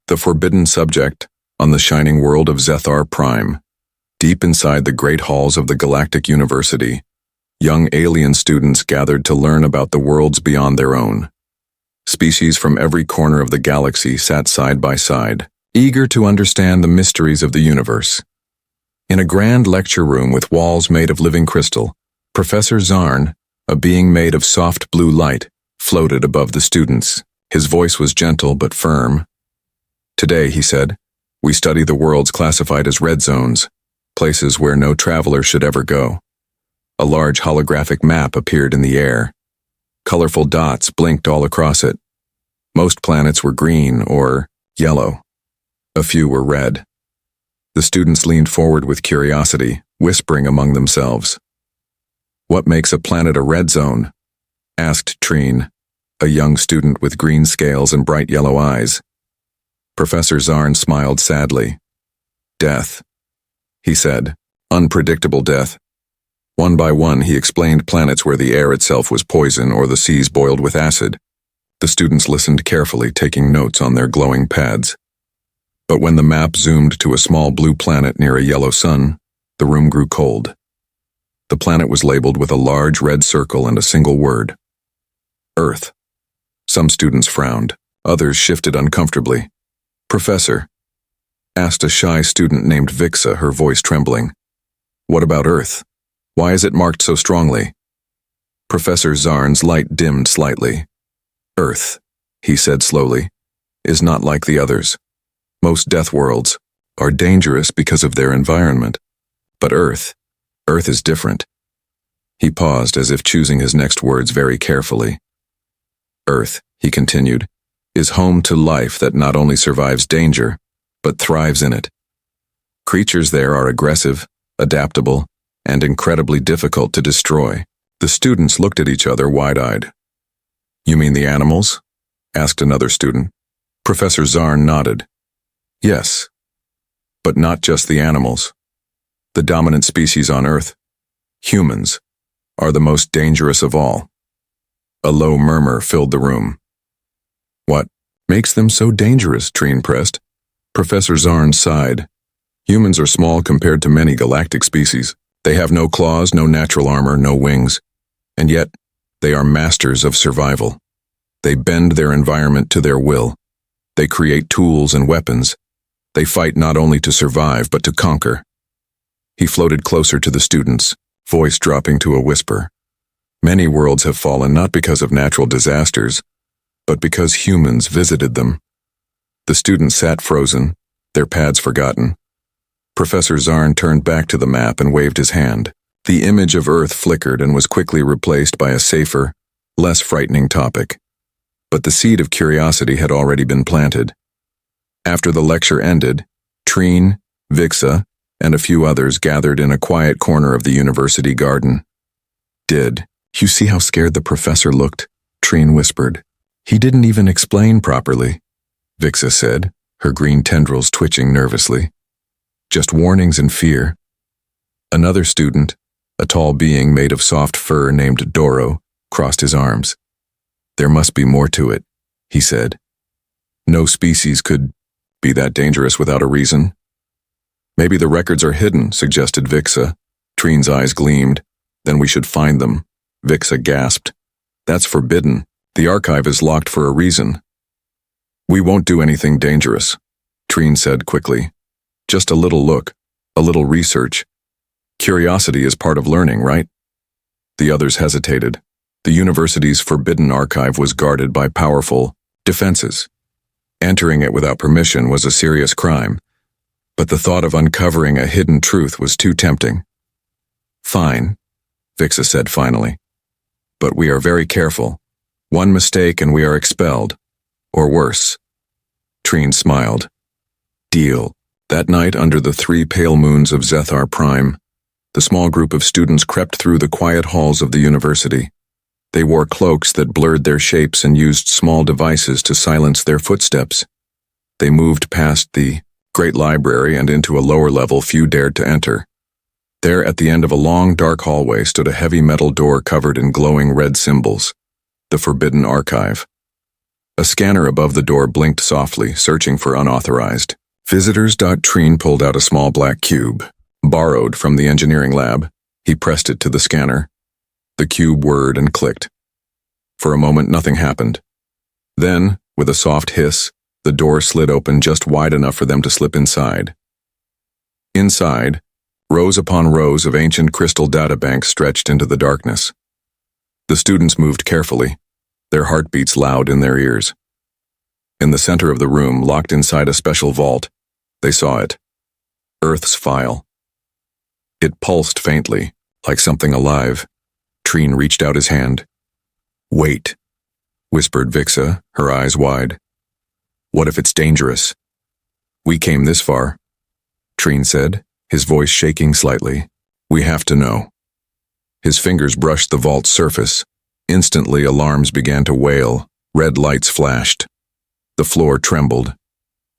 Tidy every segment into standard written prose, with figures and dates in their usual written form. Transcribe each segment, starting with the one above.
The forbidden subject on the shining world of Zethar Prime. Deep inside the great halls of the Galactic University, young alien students gathered to learn about the worlds beyond their own. Species from every corner of the galaxy sat side by side, eager to understand the mysteries of the universe. In a grand lecture room with walls made of living crystal, Professor Zarn, a being made of soft blue light, floated above the students. His voice was gentle but firm. "Today," he said, "we study the worlds classified as red zones, places where no traveler should ever go." A large holographic map appeared in the air. Colorful dots blinked all across it. Most planets were green or yellow. A few were red. The students leaned forward with curiosity, whispering among themselves. "What makes a planet a red zone?" asked Trine, a young student with green scales and bright yellow eyes. Professor Zarn smiled sadly. "Death," he said. "Unpredictable death." One by one, he explained planets where the air itself was poison or the seas boiled with acid. The students listened carefully, taking notes on their glowing pads. But when the map zoomed to a small blue planet near a yellow sun, the room grew cold. The planet was labeled with a large red circle and a single word: Earth. Some students frowned, others shifted uncomfortably. "Professor," asked a shy student named Vixa, her voice trembling, "what about Earth? Why is it marked so strongly?" Professor Zarn's light dimmed slightly. "Earth," he said slowly, "is not like the others. Most death worlds are dangerous because of their environment. But Earth is different." He paused as if choosing his next words very carefully. "Earth," he continued, "is home to life that not only survives danger, but thrives in it. Creatures there are aggressive, adaptable, and incredibly difficult to destroy." The students looked at each other wide-eyed. "You mean the animals?" asked another student. Professor Zarn nodded. "Yes, but not just the animals. The dominant species on Earth, humans, are the most dangerous of all." A low murmur filled the room. "What makes them so dangerous?" Trine pressed. Professor Zarn sighed. "Humans are small compared to many galactic species. They have no claws, no natural armor, no wings. And yet, they are masters of survival. They bend their environment to their will. They create tools and weapons. They fight not only to survive, but to conquer." He floated closer to the students, voice dropping to a whisper. "Many worlds have fallen not because of natural disasters, but because humans visited them." The students sat frozen, their pads forgotten. Professor Zarn turned back to the map and waved his hand. The image of Earth flickered and was quickly replaced by a safer, less frightening topic. But the seed of curiosity had already been planted. After the lecture ended, Trine, Vixa, and a few others gathered in a quiet corner of the university garden. "Did you see how scared the professor looked?" Trine whispered. "He didn't even explain properly," Vixa said, her green tendrils twitching nervously. "Just warnings and fear." Another student, a tall being made of soft fur named Doro, crossed his arms. "There must be more to it," he said. "No species could be that dangerous without a reason." "Maybe the records are hidden," suggested Vixa. Trine's eyes gleamed. "Then we should find them," Vixa gasped. "That's forbidden. The archive is locked for a reason." "We won't do anything dangerous," Trine said quickly. "Just a little look, a little research. Curiosity is part of learning, right?" The others hesitated. The university's forbidden archive was guarded by powerful defenses. Entering it without permission was a serious crime, but the thought of uncovering a hidden truth was too tempting. "Fine," Vixa said finally. "But we are very careful. One mistake and we are expelled. Or worse." Trine smiled. "Deal." That night, under the 3 pale moons of Zethar Prime, the small group of students crept through the quiet halls of the university. They wore cloaks that blurred their shapes and used small devices to silence their footsteps. They moved past the great library and into a lower level few dared to enter. There, at the end of a long, dark hallway, stood a heavy metal door covered in glowing red symbols, the Forbidden Archive. A scanner above the door blinked softly, searching for unauthorized visitors. Treen pulled out a small black cube, borrowed from the engineering lab. He pressed it to the scanner. The cube whirred and clicked. For a moment, nothing happened. Then, with a soft hiss, the door slid open just wide enough for them to slip inside. Inside, rows upon rows of ancient crystal databanks stretched into the darkness. The students moved carefully, their heartbeats loud in their ears. In the center of the room, locked inside a special vault, they saw it. Earth's file. It pulsed faintly, like something alive. Treen reached out his hand. "Wait," whispered Vixa, her eyes wide. "What if it's dangerous?" "We came this far," Treen said, his voice shaking slightly. "We have to know." His fingers brushed the vault's surface. Instantly, alarms began to wail. Red lights flashed. The floor trembled.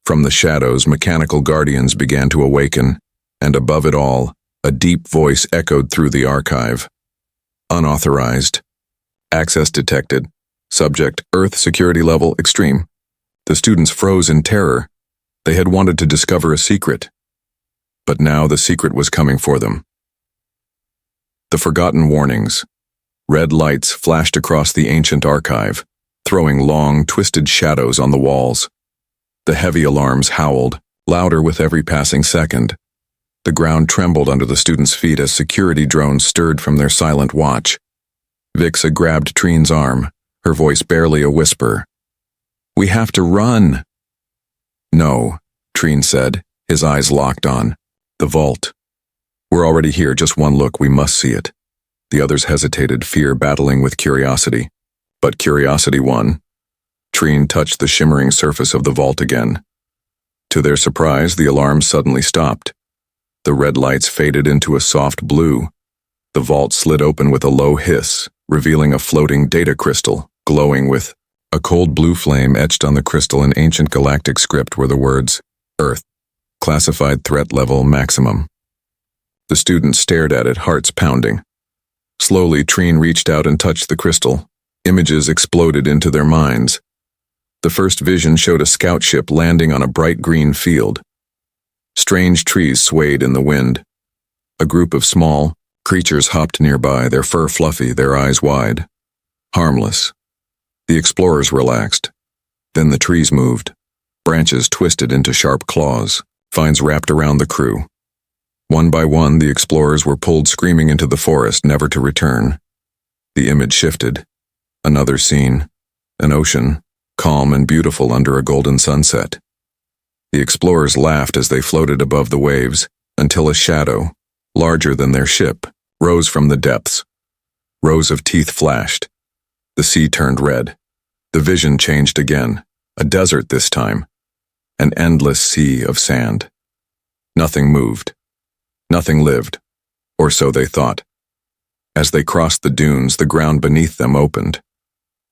From the shadows, mechanical guardians began to awaken, and above it all, a deep voice echoed through the archive. "Unauthorized. Access detected. Subject, Earth security level extreme." The students froze in terror. They had wanted to discover a secret. But now the secret was coming for them. The forgotten warnings. Red lights flashed across the ancient archive, throwing long, twisted shadows on the walls. The heavy alarms howled, louder with every passing second. The ground trembled under the students' feet as security drones stirred from their silent watch. Vixa grabbed Treen's arm, her voice barely a whisper. "We have to run." "No," Treen said, his eyes locked on the vault. "We're already here, just one look, we must see it." The others hesitated, fear battling with curiosity. But curiosity won. Treen touched the shimmering surface of the vault again. To their surprise, the alarm suddenly stopped. The red lights faded into a soft blue. The vault slid open with a low hiss, revealing a floating data crystal, glowing with a cold blue flame etched on the crystal in ancient galactic script were the words, "Earth. Classified threat level maximum." The students stared at it, hearts pounding. Slowly, Treen reached out and touched the crystal. Images exploded into their minds. The first vision showed a scout ship landing on a bright green field. Strange trees swayed in the wind. A group of small creatures hopped nearby, their fur fluffy, their eyes wide. Harmless. The explorers relaxed. Then the trees moved. Branches twisted into sharp claws. Vines wrapped around the crew. One by one, the explorers were pulled screaming into the forest, never to return. The image shifted. Another scene. An ocean, calm and beautiful under a golden sunset. The explorers laughed as they floated above the waves, until a shadow, larger than their ship, rose from the depths. Rows of teeth flashed. The sea turned red. The vision changed again. A desert this time. An endless sea of sand. Nothing moved. Nothing lived. Or so they thought. As they crossed the dunes, the ground beneath them opened.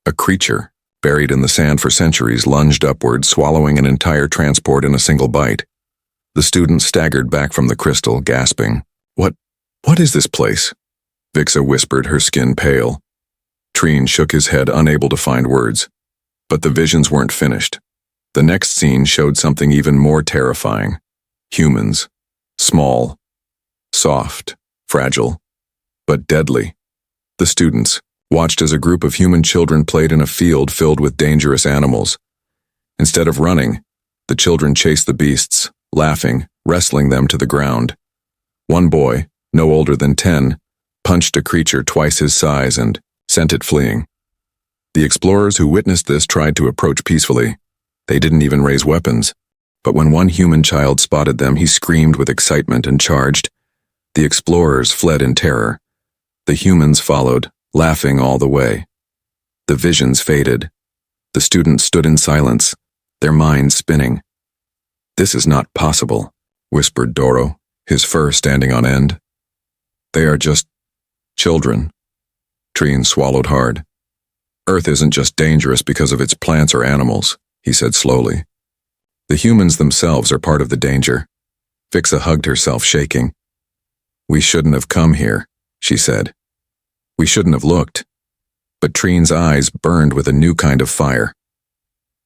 A creature, buried in the sand for centuries, lunged upward, swallowing an entire transport in a single bite. The student staggered back from the crystal, gasping. What is this place?" Vixa whispered, her skin pale. Treen shook his head, unable to find words. But the visions weren't finished. The next scene showed something even more terrifying. Humans. Small. Soft. Fragile. But deadly. The students watched as a group of human children played in a field filled with dangerous animals. Instead of running, the children chased the beasts, laughing, wrestling them to the ground. One boy, no older than 10, punched a creature twice his size and sent it fleeing. The explorers who witnessed this tried to approach peacefully. They didn't even raise weapons. But when one human child spotted them, he screamed with excitement and charged. The explorers fled in terror. The humans followed, laughing all the way. The visions faded. The students stood in silence, their minds spinning. "This is not possible," whispered Doro, his fur standing on end. "They are just children." Treen swallowed hard. "Earth isn't just dangerous because of its plants or animals," he said slowly. "The humans themselves are part of the danger." Vixa hugged herself, shaking. "We shouldn't have come here," she said. "We shouldn't have looked." But Treen's eyes burned with a new kind of fire.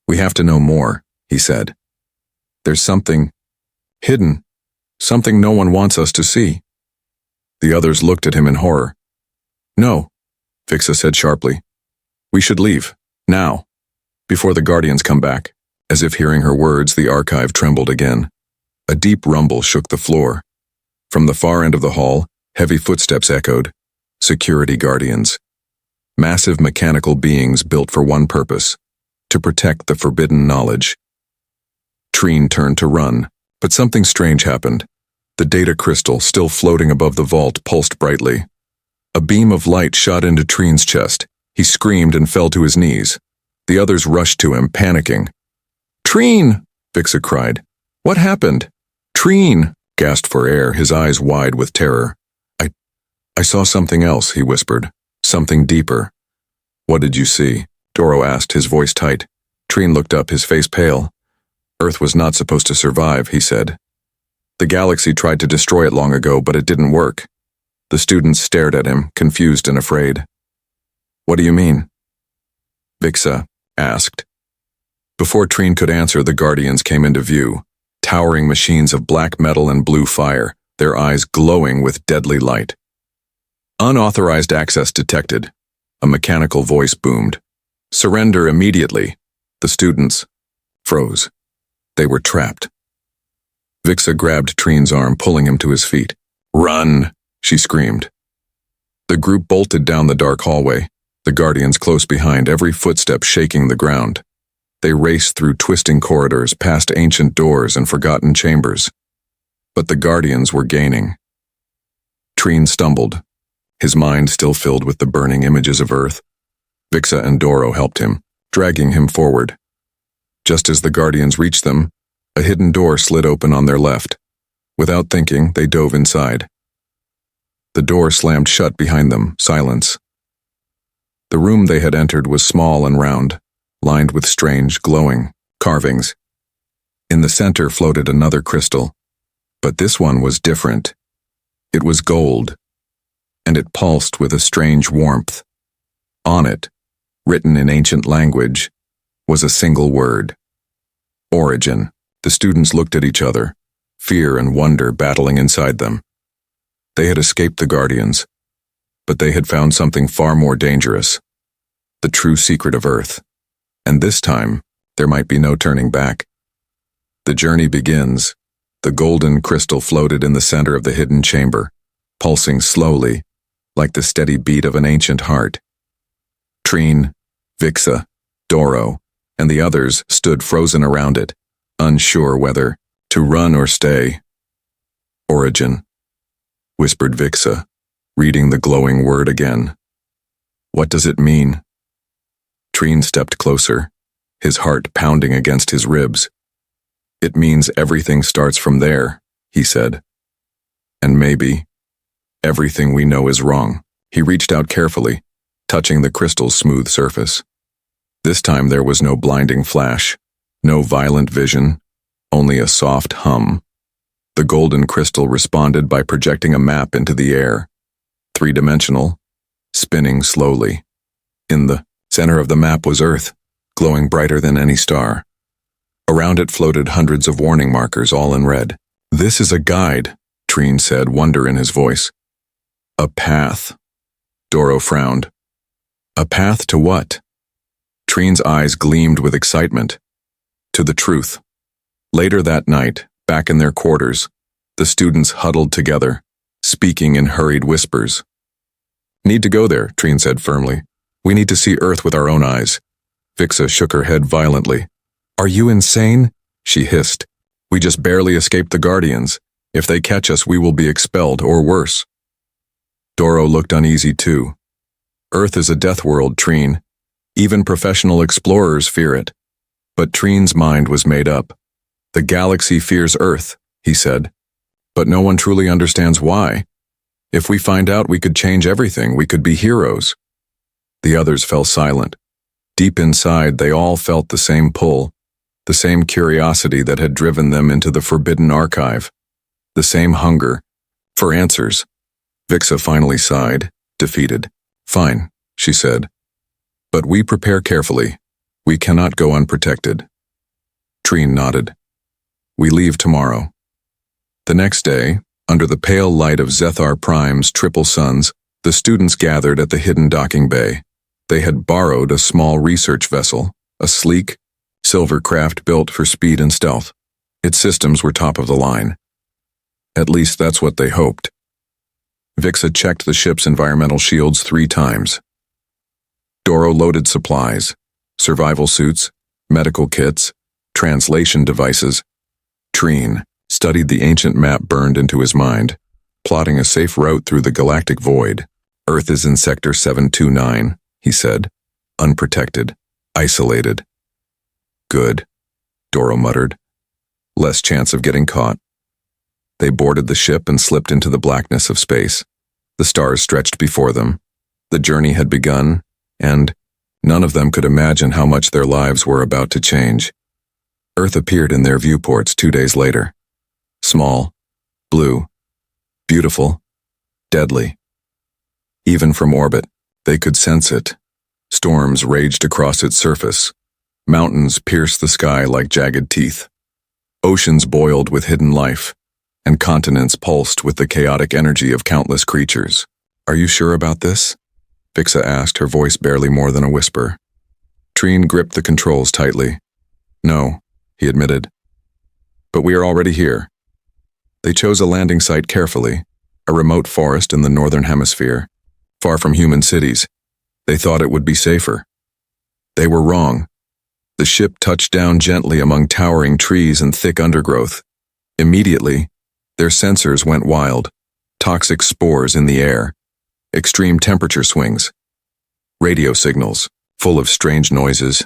We have to know more, he said. There's something hidden, something no one wants us to see. The others looked at him in horror. No, Vixa said sharply. We should leave, now, before the Guardians come back. As if hearing her words, the archive trembled again. A deep rumble shook the floor. From the far end of the hall, heavy footsteps echoed. Security guardians. Massive mechanical beings built for one purpose: to protect the forbidden knowledge. Trine turned to run, but something strange happened. The data crystal, still floating above the vault, pulsed brightly. A beam of light shot into Trine's chest. He screamed and fell to his knees. The others rushed to him, panicking. Trine! Vixa cried. What happened? Trine! Gasped for air, his eyes wide with terror. I saw something else, he whispered. Something deeper. What did you see? Doro asked, his voice tight. Trine looked up, his face pale. Earth was not supposed to survive, he said. The galaxy tried to destroy it long ago, but it didn't work. The students stared at him, confused and afraid. What do you mean? Vixa asked. Before Trine could answer, the Guardians came into view, towering machines of black metal and blue fire, their eyes glowing with deadly light. Unauthorized access detected. A mechanical voice boomed. Surrender immediately. The students froze. They were trapped. Vixa grabbed Trine's arm, pulling him to his feet. Run, she screamed. The group bolted down the dark hallway, the Guardians close behind, every footstep shaking the ground. They raced through twisting corridors, past ancient doors and forgotten chambers. But the Guardians were gaining. Trine stumbled, his mind still filled with the burning images of Earth. Vixa and Doro helped him, dragging him forward. Just as the Guardians reached them, a hidden door slid open on their left. Without thinking, they dove inside. The door slammed shut behind them, silence. The room they had entered was small and round, lined with strange, glowing carvings. In the center floated another crystal, but this one was different. It was gold, and it pulsed with a strange warmth. On it, written in ancient language, was a single word. Origin. The students looked at each other, fear and wonder battling inside them. They had escaped the Guardians, but they had found something far more dangerous. The true secret of Earth. And this time, there might be no turning back. The journey begins. The golden crystal floated in the center of the hidden chamber, pulsing slowly, like the steady beat of an ancient heart. Trine, Vixa, Doro, and the others stood frozen around it, unsure whether to run or stay. Origin, whispered Vixa, reading the glowing word again. What does it mean? Trine stepped closer, his heart pounding against his ribs. It means everything starts from there, he said. And maybe everything we know is wrong. He reached out carefully, touching the crystal's smooth surface. This time there was no blinding flash, no violent vision, only a soft hum. The golden crystal responded by projecting a map into the air, three-dimensional, spinning slowly. In the center of the map was Earth, glowing brighter than any star. Around it floated hundreds of warning markers, all in red. This is a guide, Trine said, wonder in his voice. A path. Doro frowned. A path to what? Trine's eyes gleamed with excitement. To the truth. Later that night, back in their quarters, the students huddled together, speaking in hurried whispers. Need to go there, Trine said firmly. We need to see Earth with our own eyes. Vixa shook her head violently. Are you insane? She hissed. We just barely escaped the Guardians. If they catch us, we will be expelled, or worse. Doro looked uneasy too. Earth is a death world, Trine. Even professional explorers fear it. But Trine's mind was made up. The galaxy fears Earth, he said. But no one truly understands why. If we find out, we could change everything. We could be heroes. The others fell silent. Deep inside, they all felt the same pull, the same curiosity that had driven them into the forbidden archive, the same hunger for answers. Vixa finally sighed, defeated. Fine, she said. But we prepare carefully. We cannot go unprotected. Trine nodded. We leave tomorrow. The next day, under the pale light of Zethar Prime's triple suns, the students gathered at the hidden docking bay. They had borrowed a small research vessel, a sleek, silver craft built for speed and stealth. Its systems were top of the line. At least that's what they hoped. Vixa checked the ship's environmental shields 3 times. Doro loaded supplies, survival suits, medical kits, translation devices. Trine studied the ancient map burned into his mind, plotting a safe route through the galactic void. Earth is in Sector 729, he said, unprotected, isolated. Good, Doro muttered. Less chance of getting caught. They boarded the ship and slipped into the blackness of space. The stars stretched before them. The journey had begun, and none of them could imagine how much their lives were about to change. Earth appeared in their viewports 2 days later. Small, blue, beautiful, deadly. Even from orbit, they could sense it. Storms raged across its surface. Mountains pierced the sky like jagged teeth. Oceans boiled with hidden life, and continents pulsed with the chaotic energy of countless creatures. Are you sure about this? Vixa asked, her voice barely more than a whisper. Trine gripped the controls tightly. No, he admitted. But we are already here. They chose a landing site carefully, a remote forest in the northern hemisphere, far from human cities. They thought it would be safer. They were wrong. The ship touched down gently among towering trees and thick undergrowth. Immediately, their sensors went wild. Toxic spores in the air, extreme temperature swings, radio signals, full of strange noises.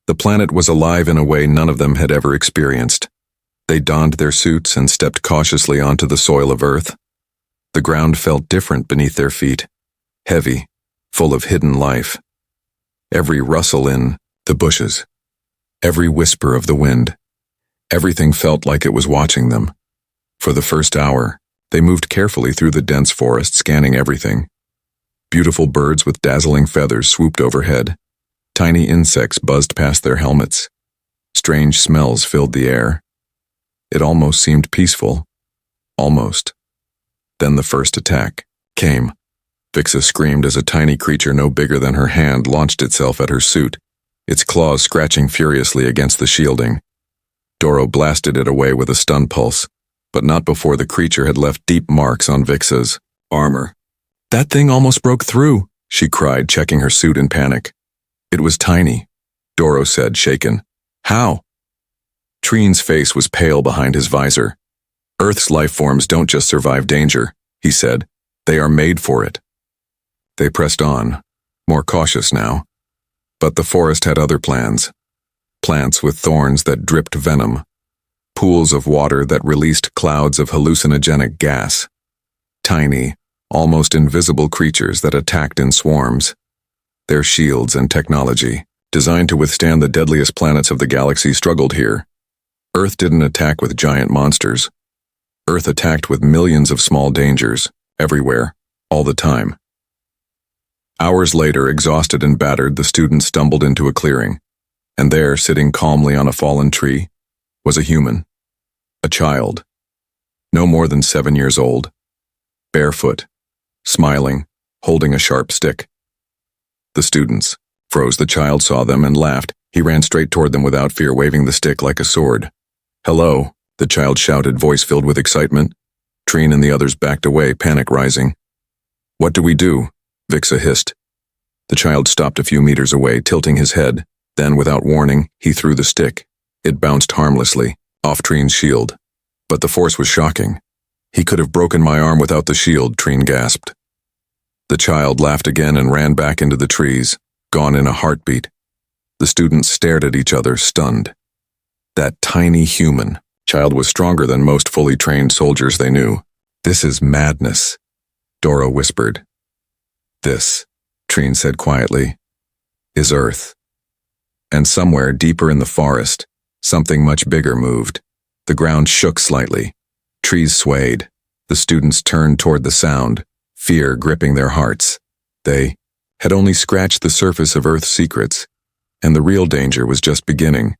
The planet was alive in a way none of them had ever experienced. They donned their suits and stepped cautiously onto the soil of Earth. The ground felt different beneath their feet, heavy, full of hidden life. Every rustle in the bushes, every whisper of the wind, everything felt like it was watching them. For the first hour, they moved carefully through the dense forest, scanning everything. Beautiful birds with dazzling feathers swooped overhead. Tiny insects buzzed past their helmets. Strange smells filled the air. It almost seemed peaceful. Almost. Then the first attack came. Vixa screamed as a tiny creature no bigger than her hand launched itself at her suit, its claws scratching furiously against the shielding. Doro blasted it away with a stun pulse, but not before the creature had left deep marks on Vixa's armor. That thing almost broke through, she cried, checking her suit in panic. It was tiny, Doro said, shaken. How? Trine's face was pale behind his visor. Earth's life forms don't just survive danger, he said. They are made for it. They pressed on, more cautious now. But the forest had other plans. Plants with thorns that dripped venom. Pools of water that released clouds of hallucinogenic gas. Tiny, almost invisible creatures that attacked in swarms. Their shields and technology, designed to withstand the deadliest planets of the galaxy, struggled here. Earth didn't attack with giant monsters. Earth attacked with millions of small dangers, everywhere, all the time. Hours later, exhausted and battered, the students stumbled into a clearing, and there, sitting calmly on a fallen tree, was a human. A child. No more than 7 years old. Barefoot, smiling, holding a sharp stick. The students froze. The child saw them and laughed. He ran straight toward them without fear, waving the stick like a sword. Hello, the child shouted, voice filled with excitement. Trine and the others backed away, panic rising. What do we do? Vixa hissed. The child stopped a few meters away, tilting his head. Then, without warning, he threw the stick. It bounced harmlessly, off Trine's shield. But the force was shocking. He could have broken my arm without the shield, Trine gasped. The child laughed again and ran back into the trees, gone in a heartbeat. The students stared at each other, stunned. That tiny human child was stronger than most fully trained soldiers they knew. This is madness, Doro whispered. This, Trine said quietly, is Earth. And somewhere deeper in the forest, something much bigger moved. The ground shook slightly. Trees swayed. The students turned toward the sound, fear gripping their hearts. They had only scratched the surface of Earth's secrets, And the real danger was just beginning.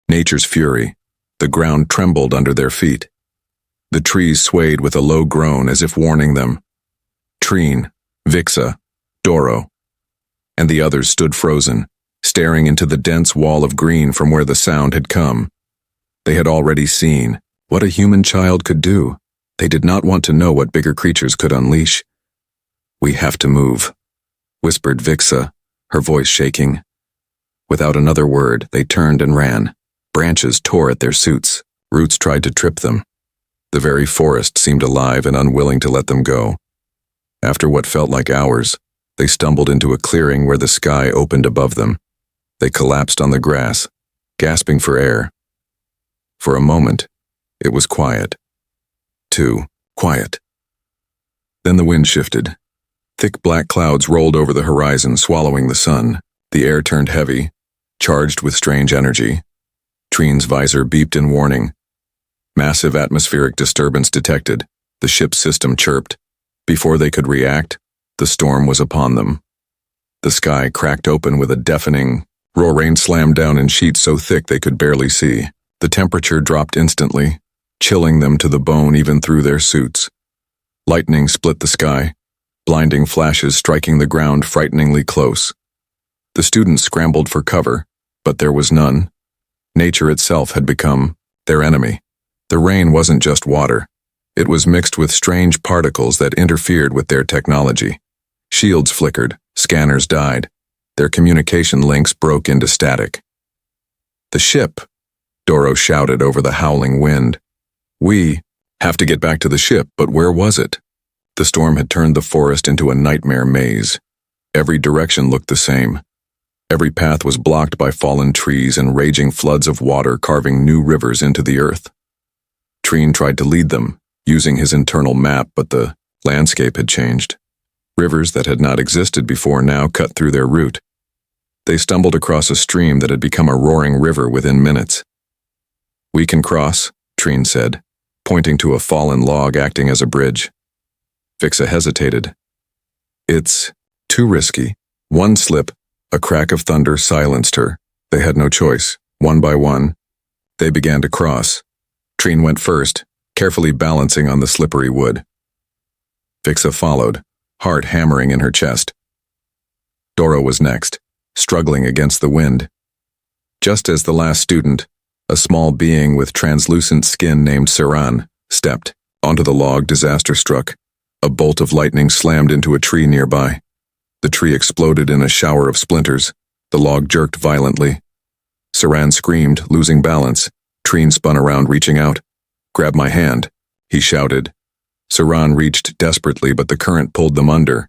Nature's fury. The ground trembled under their feet. The trees swayed with a low groan as if warning them. Trine, Vixa, Doro, and the others stood frozen, staring into the dense wall of green from where the sound had come. They had already seen what a human child could do. They did not want to know what bigger creatures could unleash. "We have to move," whispered Vixa, her voice shaking. Without another word, they turned and ran. Branches tore at their suits. Roots tried to trip them. The very forest seemed alive and unwilling to let them go. After what felt like hours, they stumbled into a clearing where the sky opened above them. They collapsed on the grass, gasping for air. For a moment, it was quiet. Too quiet. Then the wind shifted. Thick black clouds rolled over the horizon, swallowing the sun. The air turned heavy, charged with strange energy. Trine's visor beeped in warning. Massive atmospheric disturbance detected. The ship's system chirped. Before they could react, the storm was upon them. The sky cracked open with a deafening roar. Rain slammed down in sheets so thick they could barely see. The temperature dropped instantly, chilling them to the bone even through their suits. Lightning split the sky, blinding flashes striking the ground frighteningly close. The students scrambled for cover, but there was none. Nature itself had become their enemy. The rain wasn't just water. It was mixed with strange particles that interfered with their technology. Shields flickered, scanners died. Their communication links broke into static. "The ship," Doro shouted over the howling wind. "We have to get back to the ship, but where was it?" The storm had turned the forest into a nightmare maze. Every direction looked the same. Every path was blocked by fallen trees and raging floods of water carving new rivers into the earth. Trine tried to lead them, using his internal map, but the landscape had changed. Rivers that had not existed before now cut through their route. They stumbled across a stream that had become a roaring river within minutes. "We can cross," Trine said, pointing to a fallen log acting as a bridge. Vixa hesitated. "It's too risky." One slip, a crack of thunder silenced her. They had no choice. One by one, they began to cross. Trine went first, carefully balancing on the slippery wood. Vixa followed, heart hammering in her chest. Doro was next, struggling against the wind. Just as the last student, a small being with translucent skin named Saran, stepped onto the log, disaster struck. A bolt of lightning slammed into a tree nearby. The tree exploded in a shower of splinters. The log jerked violently. Saran screamed, losing balance. Trine spun around, reaching out. "Grab my hand," he shouted. Saran reached desperately, but the current pulled them under.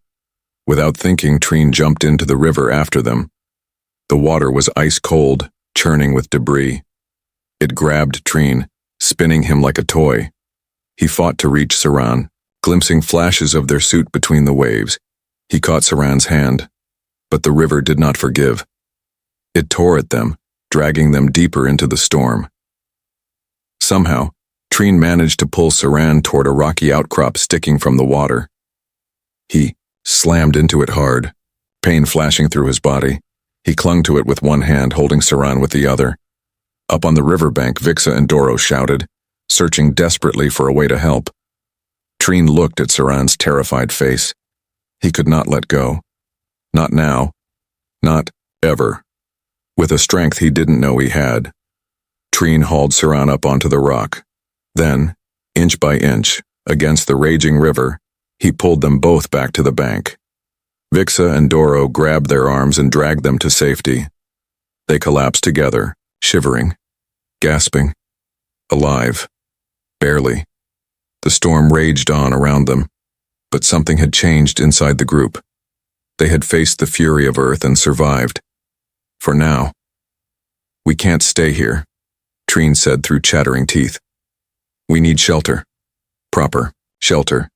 Without thinking, Trine jumped into the river after them. The water was ice cold, churning with debris. It grabbed Trine, spinning him like a toy. He fought to reach Saran, glimpsing flashes of their suit between the waves. He caught Saran's hand, but the river did not forgive. It tore at them, dragging them deeper into the storm. Somehow, Trine managed to pull Saran toward a rocky outcrop sticking from the water. He slammed into it hard, pain flashing through his body. He clung to it with one hand, holding Saran with the other. Up on the riverbank, Vixa and Doro shouted, searching desperately for a way to help. Trine looked at Saran's terrified face. He could not let go. Not now. Not ever. With a strength he didn't know he had. Trine hauled Saran up onto the rock. Then, inch by inch, against the raging river, he pulled them both back to the bank. Vixa and Doro grabbed their arms and dragged them to safety. They collapsed together, shivering, gasping, alive. Barely. The storm raged on around them, but something had changed inside the group. They had faced the fury of Earth and survived. For now. "We can't stay here," Trine said through chattering teeth. "We need shelter. Proper shelter."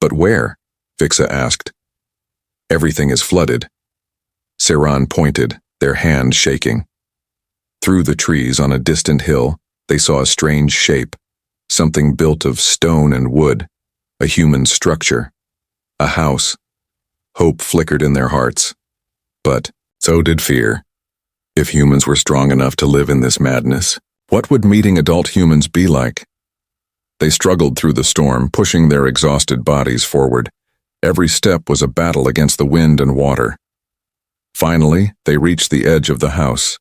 "But where?" Vixa asked. "Everything is flooded." Saran pointed, their hand shaking. Through the trees on a distant hill, they saw a strange shape, something built of stone and wood, a human structure, a house. Hope flickered in their hearts, but so did fear. If humans were strong enough to live in this madness, what would meeting adult humans be like? They struggled through the storm, pushing their exhausted bodies forward. Every step was a battle against the wind and water. Finally, they reached the edge of the house.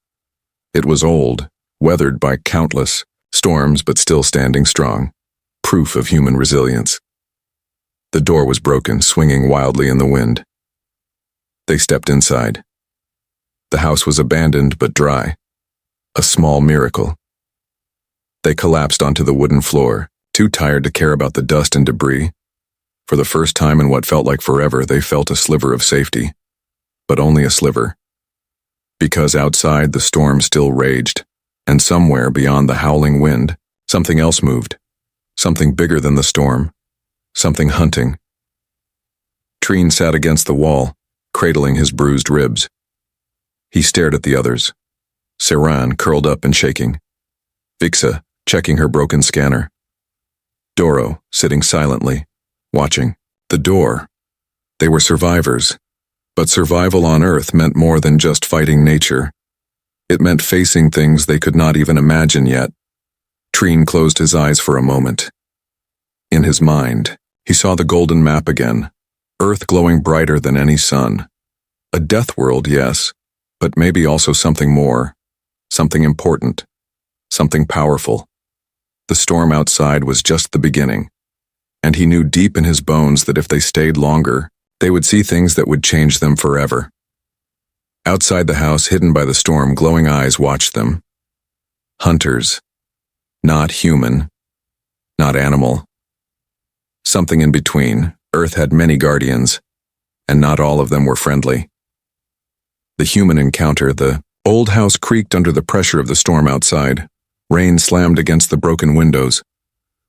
It was old, weathered by countless storms, but still standing strong, proof of human resilience. The door was broken, swinging wildly in the wind. They stepped inside. The house was abandoned but dry, a small miracle. They collapsed onto the wooden floor, too tired to care about the dust and debris. For the first time in what felt like forever, they felt a sliver of safety, but only a sliver. Because outside the storm still raged, and somewhere beyond the howling wind, something else moved, something bigger than the storm, something hunting. Treen sat against the wall, cradling his bruised ribs. He stared at the others. Saran curled up and shaking. Vixa checking her broken scanner. Doro sitting silently, watching. The door. They were survivors. But survival on Earth meant more than just fighting nature. It meant facing things they could not even imagine yet. Treen closed his eyes for a moment. In his mind, he saw the golden map again, Earth glowing brighter than any sun. A death world, yes, but maybe also something more, something important, something powerful. The storm outside was just the beginning, and he knew deep in his bones that if they stayed longer, they would see things that would change them forever. Outside the house, hidden by the storm, glowing eyes watched them. Hunters. Not human. Not animal. Something in between. Earth had many guardians, and not all of them were friendly. The human encounter, the old house creaked under the pressure of the storm outside. Rain slammed against the broken windows.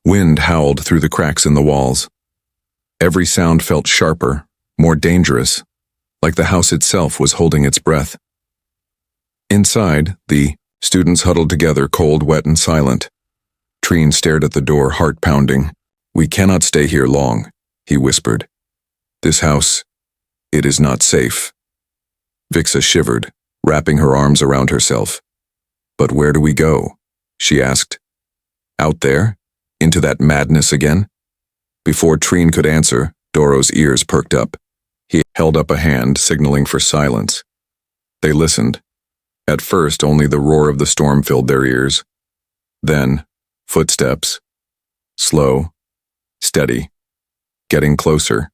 Wind howled through the cracks in the walls. Every sound felt sharper, more dangerous, like the house itself was holding its breath. Inside, the students huddled together, cold, wet, and silent. Treen stared at the door, heart pounding. "We cannot stay here long," he whispered. "This house, it is not safe." Vixa shivered, wrapping her arms around herself. "But where do we go?" she asked. "Out there? Into that madness again?" Before Treen could answer, Doro's ears perked up. He held up a hand, signaling for silence. They listened. At first, only the roar of the storm filled their ears. Then, footsteps. Slow, steady, getting closer.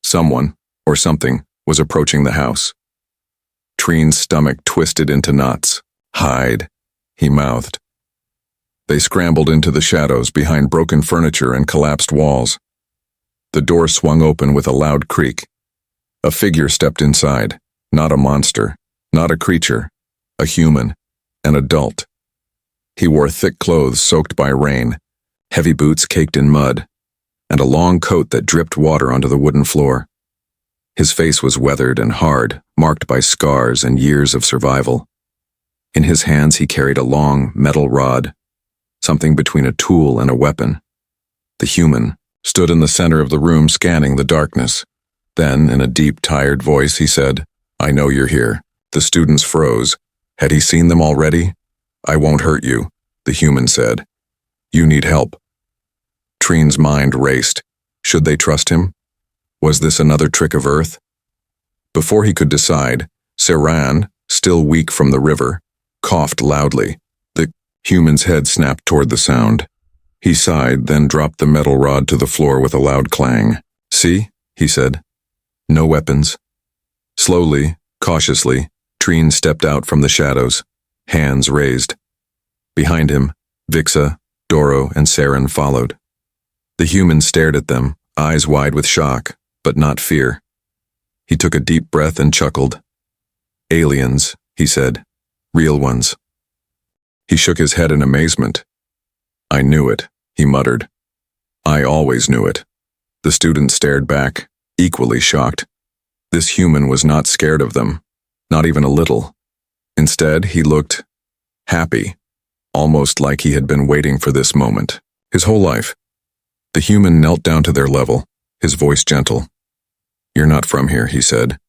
Someone, or something, was approaching the house. Treen's stomach twisted into knots. "Hide," he mouthed. They scrambled into the shadows behind broken furniture and collapsed walls. The door swung open with a loud creak. A figure stepped inside, not a monster, not a creature, a human, an adult. He wore thick clothes soaked by rain, heavy boots caked in mud, and a long coat that dripped water onto the wooden floor. His face was weathered and hard, marked by scars and years of survival. In his hands he carried a long metal rod, something between a tool and a weapon. The human stood in the center of the room, scanning the darkness. Then, in a deep, tired voice, he said, "I know you're here." The students froze. Had he seen them already? "I won't hurt you," the human said. "You need help." Treen's mind raced. Should they trust him? Was this another trick of Earth? Before he could decide, Saran, still weak from the river, coughed loudly. The human's head snapped toward the sound. He sighed, then dropped the metal rod to the floor with a loud clang. "See?" he said. "No weapons." Slowly, cautiously, Treen stepped out from the shadows, hands raised. Behind him, Vixa, Doro, and Saran followed. The human stared at them, eyes wide with shock, but not fear. He took a deep breath and chuckled. "Aliens," he said. "Real ones." He shook his head in amazement. "I knew it," he muttered. "I always knew it." The student stared back, equally shocked. This human was not scared of them, not even a little. Instead, he looked happy, almost like he had been waiting for this moment, his whole life. The human knelt down to their level, his voice gentle. "You're not from here," he said.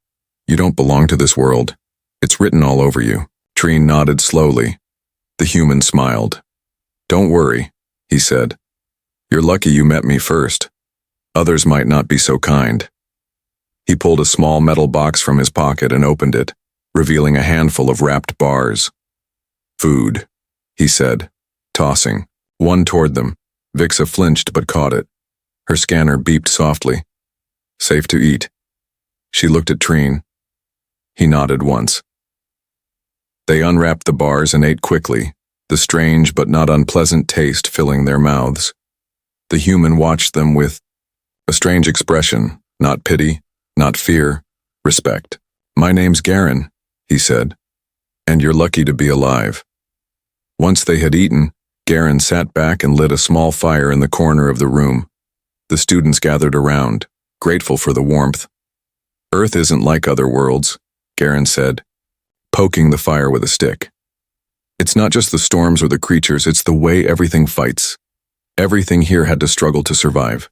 "You don't belong to this world. It's written all over you." Trine nodded slowly. The human smiled. "Don't worry," he said. "You're lucky you met me first. Others might not be so kind." He pulled a small metal box from his pocket and opened it, revealing a handful of wrapped bars. "Food," he said, tossing one toward them. Vixa flinched but caught it. Her scanner beeped softly. "Safe to eat." She looked at Trine. He nodded once. They unwrapped the bars and ate quickly, the strange but not unpleasant taste filling their mouths. The human watched them with a strange expression, not pity, not fear, respect. "My name's Garen," he said, "and you're lucky to be alive." Once they had eaten, Garen sat back and lit a small fire in the corner of the room. The students gathered around, grateful for the warmth. "Earth isn't like other worlds," Garen said, poking the fire with a stick. "It's not just the storms or the creatures, it's the way everything fights. Everything here had to struggle to survive.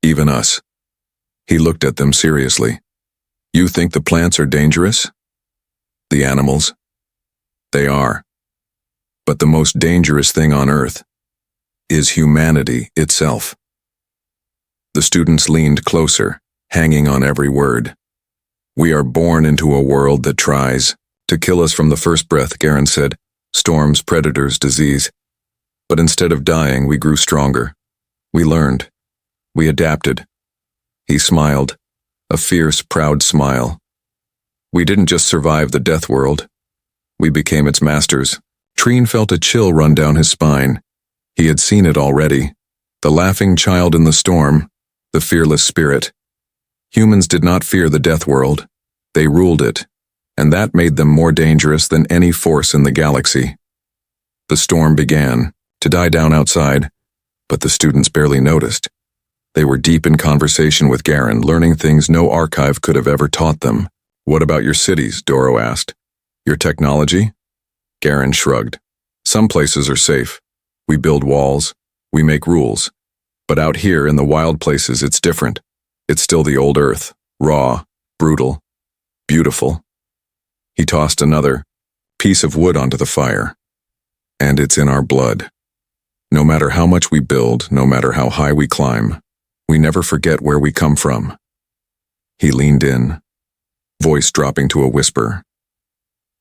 Even us." He looked at them seriously. "You think the plants are dangerous? The animals? They are. But the most dangerous thing on Earth is humanity itself." The students leaned closer, hanging on every word. "We are born into a world that tries to kill us from the first breath," Garen said. "Storms, predators, disease. But instead of dying, we grew stronger. We learned. We adapted." He smiled, a fierce, proud smile. "We didn't just survive the death world. We became its masters." Trine felt a chill run down his spine. He had seen it already. The laughing child in the storm, the fearless spirit. Humans did not fear the death world. They ruled it, and that made them more dangerous than any force in the galaxy. The storm began to die down outside, but the students barely noticed. They were deep in conversation with Garen, learning things no archive could have ever taught them. "What about your cities?" Doro asked. "Your technology?" Garen shrugged. "Some places are safe. We build walls. We make rules. But out here in the wild places, it's different. It's still the old Earth. Raw, brutal, beautiful." He tossed another piece of wood onto the fire. "And it's in our blood. No matter how much we build, no matter how high we climb, we never forget where we come from." He leaned in, voice dropping to a whisper.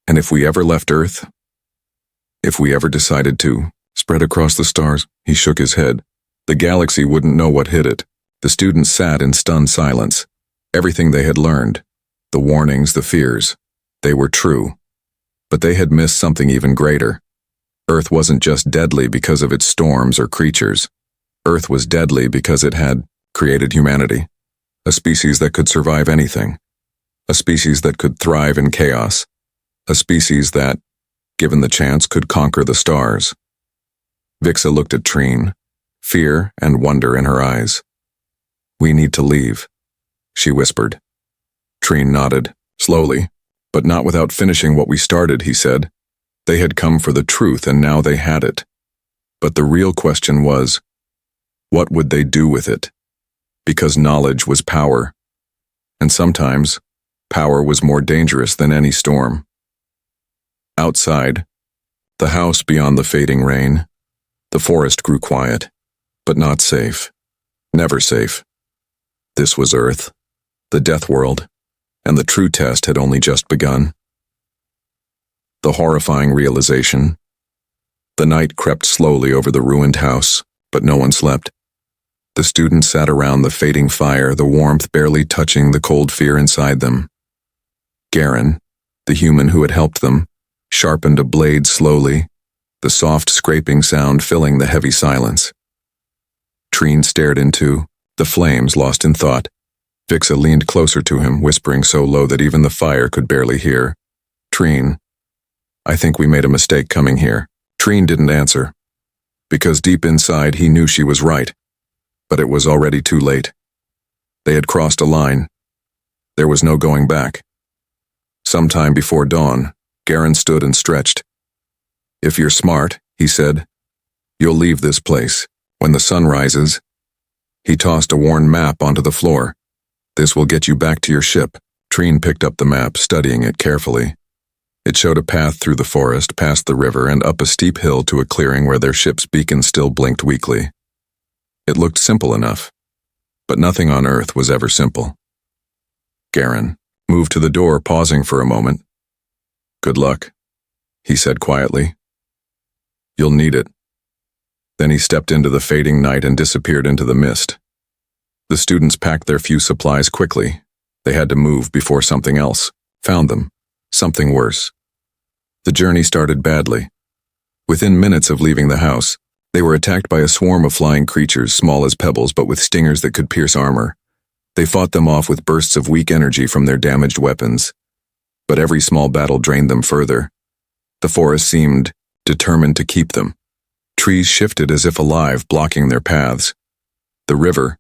"And if we ever left Earth, if we ever decided to spread across the stars," he shook his head, "the galaxy wouldn't know what hit it." The students sat in stunned silence. Everything they had learned, the warnings, the fears, they were true. But they had missed something even greater. Earth wasn't just deadly because of its storms or creatures. Earth was deadly because it had created humanity, a species that could survive anything, a species that could thrive in chaos, a species that, given the chance, could conquer the stars. Vixa looked at Trine, fear and wonder in her eyes. "We need to leave," she whispered. Trine nodded, slowly, but not without finishing what we started, he said. They had come for the truth and now they had it. But the real question was, what would they do with it? Because knowledge was power. And sometimes, power was more dangerous than any storm. Outside, the house beyond the fading rain, the forest grew quiet, but not safe. Never safe. This was Earth, the death world, and the true test had only just begun. The horrifying realization. The night crept slowly over the ruined house, but no one slept. The students sat around the fading fire, the warmth barely touching the cold fear inside them. Garen, the human who had helped them, sharpened a blade slowly, the soft scraping sound filling the heavy silence. Trine stared into the flames, lost in thought. Vixa leaned closer to him, whispering so low that even the fire could barely hear. "Trine, I think we made a mistake coming here." Trine didn't answer, because deep inside he knew she was right. But it was already too late. They had crossed a line. There was no going back. Sometime before dawn, Garen stood and stretched. "If you're smart," he said, "you'll leave this place. When the sun rises." He tossed a worn map onto the floor. "This will get you back to your ship." Trine picked up the map, studying it carefully. It showed a path through the forest, past the river, and up a steep hill to a clearing where their ship's beacon still blinked weakly. It looked simple enough, but nothing on Earth was ever simple. Garen moved to the door, pausing for a moment. "Good luck," he said quietly. "You'll need it." Then he stepped into the fading night and disappeared into the mist. The students packed their few supplies quickly. They had to move before something else found them, something worse. The journey started badly. Within minutes of leaving the house, they were attacked by a swarm of flying creatures, small as pebbles but with stingers that could pierce armor. They fought them off with bursts of weak energy from their damaged weapons. But every small battle drained them further. The forest seemed determined to keep them. Trees shifted as if alive, blocking their paths. The river,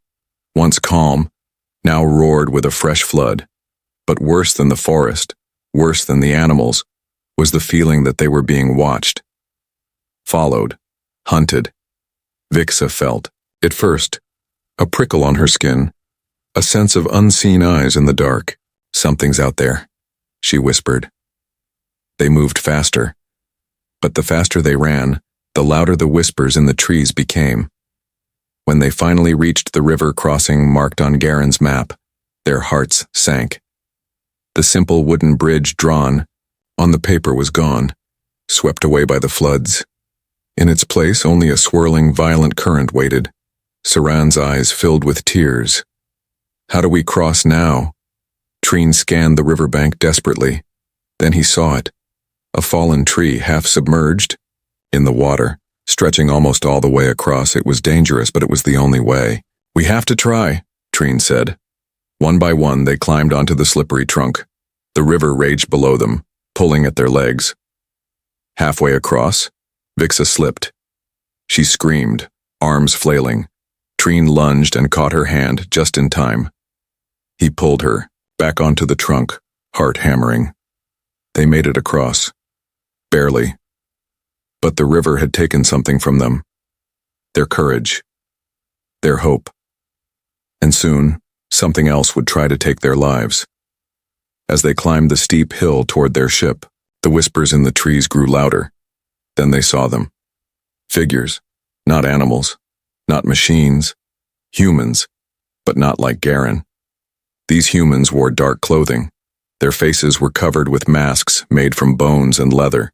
once calm, now roared with a fresh flood. But worse than the forest, worse than the animals, was the feeling that they were being watched. Followed, hunted. Vixa felt, at first, a prickle on her skin, a sense of unseen eyes in the dark. "Something's out there," she whispered. They moved faster. But the faster they ran, the louder the whispers in the trees became. When they finally reached the river crossing marked on Garen's map, their hearts sank. The simple wooden bridge drawn on the paper was gone, swept away by the floods. In its place, only a swirling, violent current waited. Saran's eyes filled with tears. "How do we cross now?" Trine scanned the riverbank desperately. Then he saw it. A fallen tree, half submerged, in the water, stretching almost all the way across. It was dangerous, but it was the only way. "We have to try," Trine said. One by one, they climbed onto the slippery trunk. The river raged below them, pulling at their legs. Halfway across, Vixa slipped. She screamed, arms flailing. Trine lunged and caught her hand just in time. He pulled her, back onto the trunk, heart hammering. They made it across. Barely. But the river had taken something from them. Their courage. Their hope. And soon, something else would try to take their lives. As they climbed the steep hill toward their ship, the whispers in the trees grew louder. Then they saw them. Figures, not animals, not machines, humans, but not like Garen. These humans wore dark clothing. Their faces were covered with masks made from bones and leather.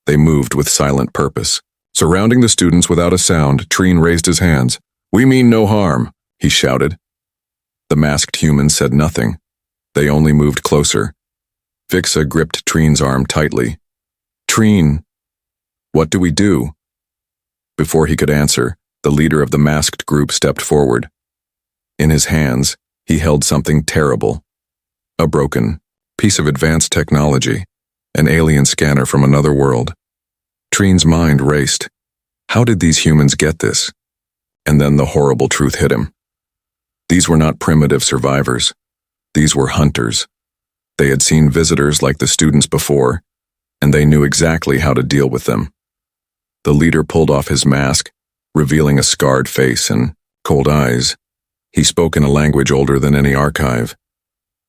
They moved with silent purpose. Surrounding the students without a sound, Trine raised his hands. "We mean no harm," he shouted. The masked humans said nothing. They only moved closer. Vixa gripped Trine's arm tightly. "Trine, what do we do?" Before he could answer, the leader of the masked group stepped forward. In his hands, he held something terrible. A broken piece of advanced technology, an alien scanner from another world. Trine's mind raced. How did these humans get this? And then the horrible truth hit him. These were not primitive survivors. These were hunters. They had seen visitors like the students before, and they knew exactly how to deal with them. The leader pulled off his mask, revealing a scarred face and cold eyes. He spoke in a language older than any archive,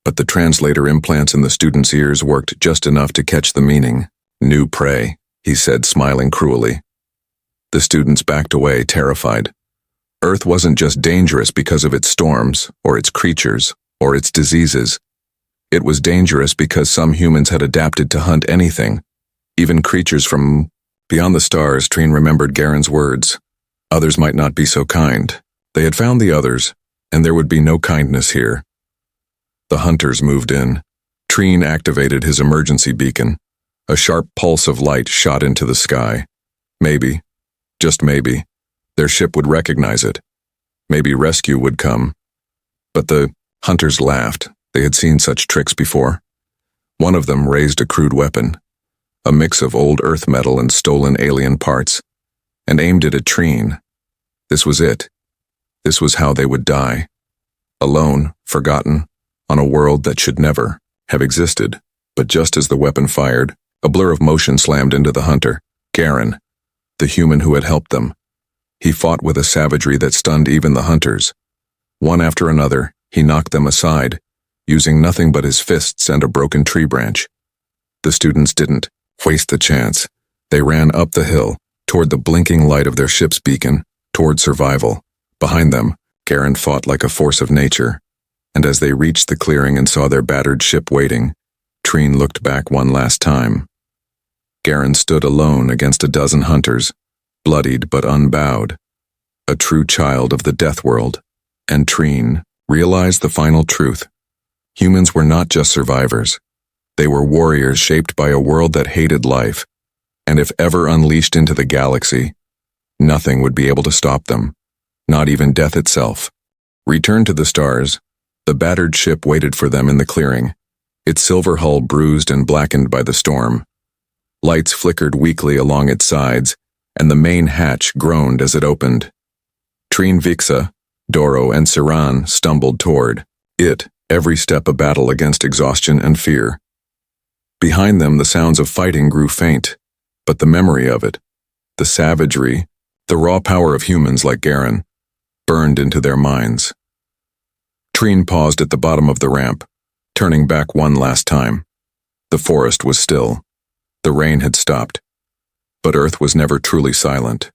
but the translator implants in the students' ears worked just enough to catch the meaning. "New prey," he said, smiling cruelly. The students backed away, terrified. Earth wasn't just dangerous because of its storms, or its creatures, or its diseases. It was dangerous because some humans had adapted to hunt anything, even creatures from beyond the stars. Trine remembered Garen's words. Others might not be so kind. They had found the others, and there would be no kindness here. The hunters moved in. Trine activated his emergency beacon. A sharp pulse of light shot into the sky. Maybe, just maybe, their ship would recognize it. Maybe rescue would come. But the hunters laughed. They had seen such tricks before. One of them raised a crude weapon, a mix of old earth metal and stolen alien parts, and aimed it at Trine. This was it. This was how they would die. Alone, forgotten, on a world that should never have existed. But just as the weapon fired, a blur of motion slammed into the hunter, Garen, the human who had helped them. He fought with a savagery that stunned even the hunters. One after another, he knocked them aside, using nothing but his fists and a broken tree branch. The students didn't waste the chance. They ran up the hill, toward the blinking light of their ship's beacon, toward survival. Behind them, Garen fought like a force of nature. And as they reached the clearing and saw their battered ship waiting, Trine looked back one last time. Garen stood alone against a dozen hunters, bloodied but unbowed, a true child of the death world, and Trine realized the final truth. Humans were not just survivors. They were warriors shaped by a world that hated life, and if ever unleashed into the galaxy, nothing would be able to stop them, not even death itself. Returned to the stars, the battered ship waited for them in the clearing, its silver hull bruised and blackened by the storm. Lights flickered weakly along its sides, and the main hatch groaned as it opened. Trine Vixa, Doro, and Saran stumbled toward it, every step a battle against exhaustion and fear. Behind them, the sounds of fighting grew faint, but the memory of it, the savagery, the raw power of humans like Garen, burned into their minds. Trine paused at the bottom of the ramp, turning back one last time. The forest was still. The rain had stopped. But Earth was never truly silent,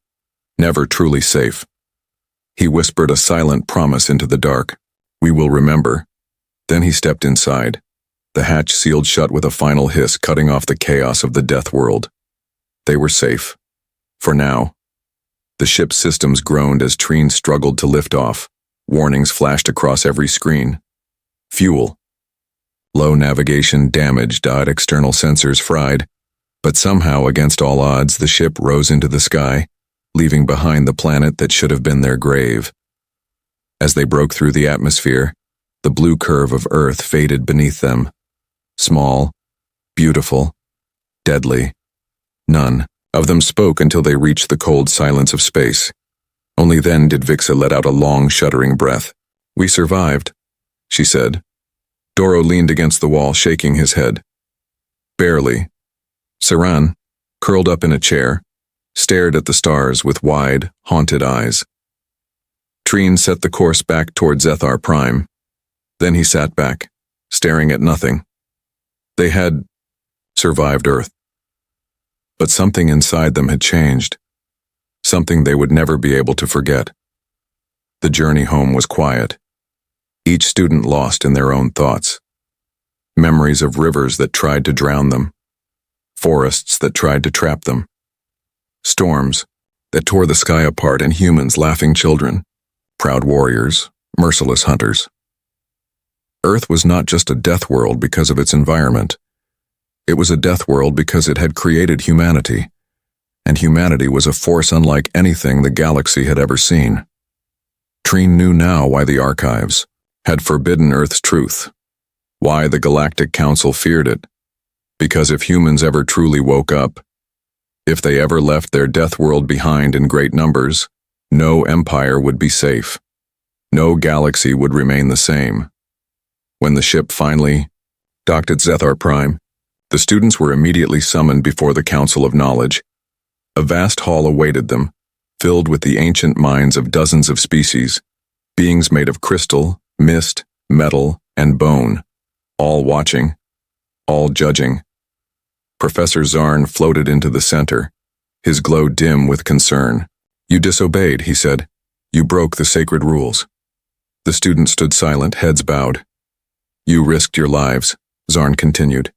never truly safe. He whispered a silent promise into the dark. "We will remember." Then he stepped inside. The hatch sealed shut with a final hiss, cutting off the chaos of the death world. They were safe. For now. The ship's systems groaned as Trine struggled to lift off. Warnings flashed across every screen. Fuel. Low navigation damaged, odd external sensors fried. But somehow, against all odds, the ship rose into the sky, leaving behind the planet that should have been their grave. As they broke through the atmosphere, the blue curve of Earth faded beneath them. Small, beautiful, deadly. None of them spoke until they reached the cold silence of space. Only then did Vixa let out a long, shuddering breath. "We survived," she said. Doro leaned against the wall, shaking his head. "Barely." Saran, curled up in a chair, stared at the stars with wide, haunted eyes. Trine set the course back toward Zethar Prime. Then he sat back, staring at nothing. They had survived Earth. But something inside them had changed. Something they would never be able to forget. The journey home was quiet. Each student lost in their own thoughts. Memories of rivers that tried to drown them. Forests that tried to trap them. Storms that tore the sky apart, and humans laughing children. Proud warriors, merciless hunters. Earth was not just a death world because of its environment. It was a death world because it had created humanity, and humanity was a force unlike anything the galaxy had ever seen. Trine knew now why the archives had forbidden Earth's truth, why the Galactic Council feared it. Because if humans ever truly woke up, if they ever left their death world behind in great numbers, no empire would be safe. No galaxy would remain the same. When the ship finally docked at Zethar Prime, the students were immediately summoned before the Council of Knowledge. A vast hall awaited them, filled with the ancient minds of dozens of species, beings made of crystal, mist, metal, and bone, all watching, all judging. Professor Zarn floated into the center, his glow dim with concern. "You disobeyed," he said. "You broke the sacred rules." The students stood silent, heads bowed. "You risked your lives," Zarn continued.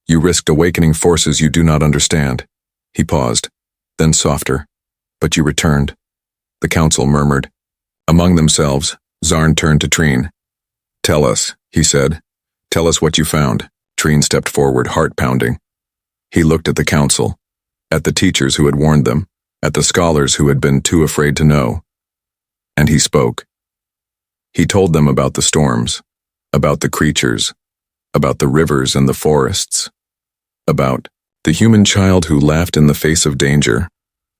"You risked awakening forces you do not understand." He paused, then softer. "But you returned," the council murmured. Among themselves, Zarn turned to Trine. "Tell us," he said. "Tell us what you found." Trine stepped forward, heart pounding. He looked at the council, at the teachers who had warned them, at the scholars who had been too afraid to know. And he spoke. He told them about the storms, about the creatures, about the rivers and the forests, about the human child who laughed in the face of danger,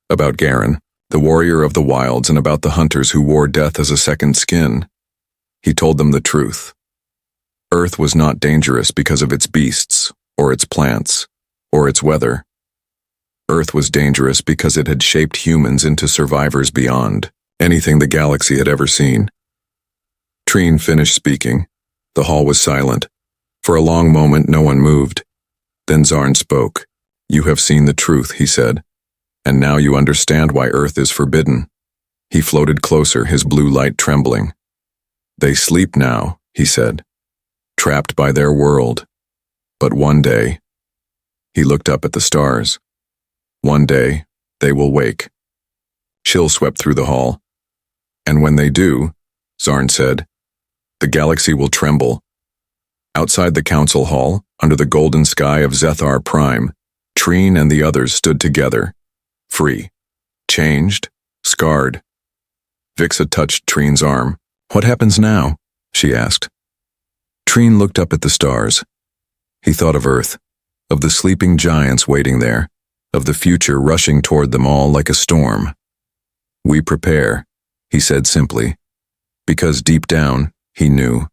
about Garen, the warrior of the wilds, and about the hunters who wore death as a second skin. He told them the truth. Earth was not dangerous because of its beasts, or its plants, or its weather. Earth was dangerous because it had shaped humans into survivors beyond anything the galaxy had ever seen. Trine finished speaking. The hall was silent. For a long moment, no one moved. Then Zarn spoke. You have seen the truth, he said, and now you understand why Earth is forbidden. He floated closer, his blue light trembling. They sleep now, he said, trapped by their world. But one day, he looked up at the stars. One day, they will wake. Chill swept through the hall. And when they do, Zarn said, the galaxy will tremble. Outside the council hall, under the golden sky of Zethar Prime, Trine and the others stood together, free, changed, scarred. Vixa touched Trine's arm. What happens now? She asked. Trine looked up at the stars. He thought of Earth, of the sleeping giants waiting there, of the future rushing toward them all like a storm. We prepare, he said simply, because deep down, he knew.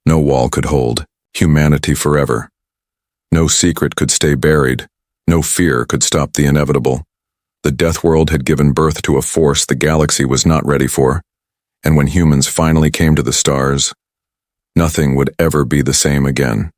No wall could hold humanity forever. No secret could stay buried. No fear could stop the inevitable. The death world had given birth to a force the galaxy was not ready for, and when humans finally came to the stars, nothing would ever be the same again.